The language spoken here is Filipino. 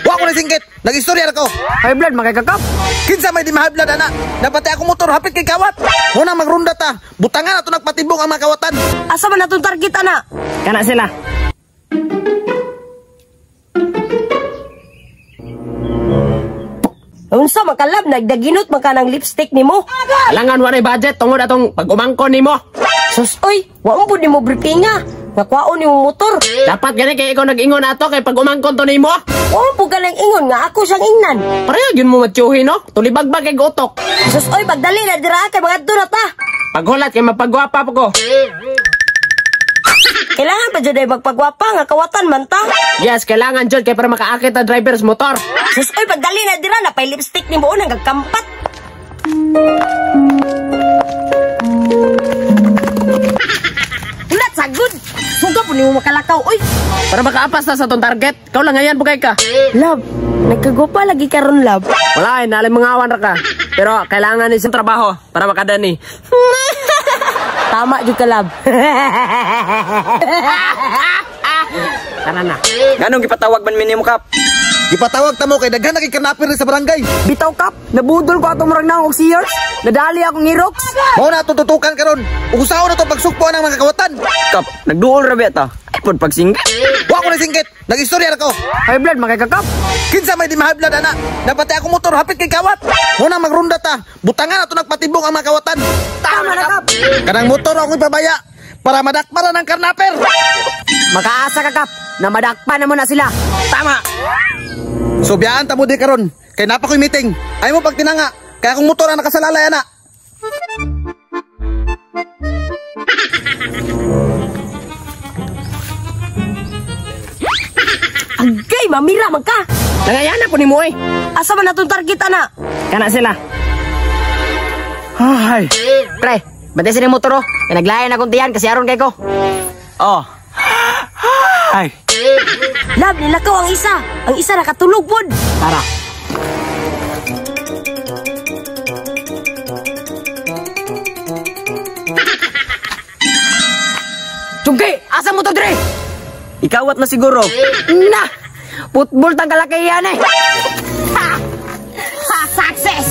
Wa ko na singkit. Nag-istorya ako. High blood makikakap. Kinsa may di ma-high blood ana. Napatay akong motor hapit kay kawat. Muna magrunda ta. Butangan ato nagpatibong ang mga kawatan. Asa man natong target ana? Kana sila. Unsa man ka lab nagdaginot man ka ng lipstick nimo? Alangan waray budget tungod atong pag-umangkon nimo. Sus oy, wa mo pud nimo bripinga. Nakwaon nimo motor. Dapat gani kay ikaw nag-ingon ato kay pag-umangkon to nimo. Wa mo pud ka nang ingon nga ako siyang ingnan. Pareha gyud mo matsuhi no. Tulibagbag kay utok. Sus oy, pagdali na dira kay mga dunot ta. Paghulat kay mapagwapa pa ko. Kailangan pa jud ay magpagwapa nga kawatan man ta. Yes, kailangan jud kay para makaakit ang driver's motor. Sus oy, pagdali na dira na pay lipstick nimo unang gagkampat. Ulat sagud. Suga po nimo makalakaw oy. Para makaapas na sa tong target. Ikaw lang ngayon bugay ka. Love, nagkagupa lagi karon love. Wala ay nalim mga awan ra ka. Pero kailangan ni sa trabaho para makadani. Tama jud ka love. Kana na. Ganong gipatawag man minimo kap? Gipatawag ta mo kay daghan na kay kanapir sa barangay. Bitaw kap, nabudol ko atong murag na og sears. Nadali akong irox. Mao na tututukan karon. Usaw na to pagsukpo ng mga kawatan. Kap, nagduol ra beta. Ay pod pagsingkat. Wa ko na singkit. Nag-istorya ako. High blood makikakap. Kinsa may di ma-high blood ana. Napatay akong motor hapit kay kawat. Muna magrunda ta. Butangan ato nagpatibong ang mga kawatan. Tama na kap. Kanang motor ako ipabaya para madakparan ang karnaper. Makaasa ka kap na madakpan na mo na sila. Tama. So biyaan ta mo di karon. Kay napa ko'y meeting. Ay mo pagtinanga. Kaya akong motor ang nakasalalay ana. Agay, mamira man ka. Nangayana po ni mo eh. Asa man natong target ana? Kana sila. Ay. Pre, bantay sila motor oh. Kaya naglayan akong tiyan kasi aron kay ko. Oh. Ay. Love, nilakaw ang isa. Ang isa nakatulog pod. Tara. Chungki, asa mo to dire? Ikawat na siguro. Na! Football tang kalakihan eh. Ha! Ha! Success!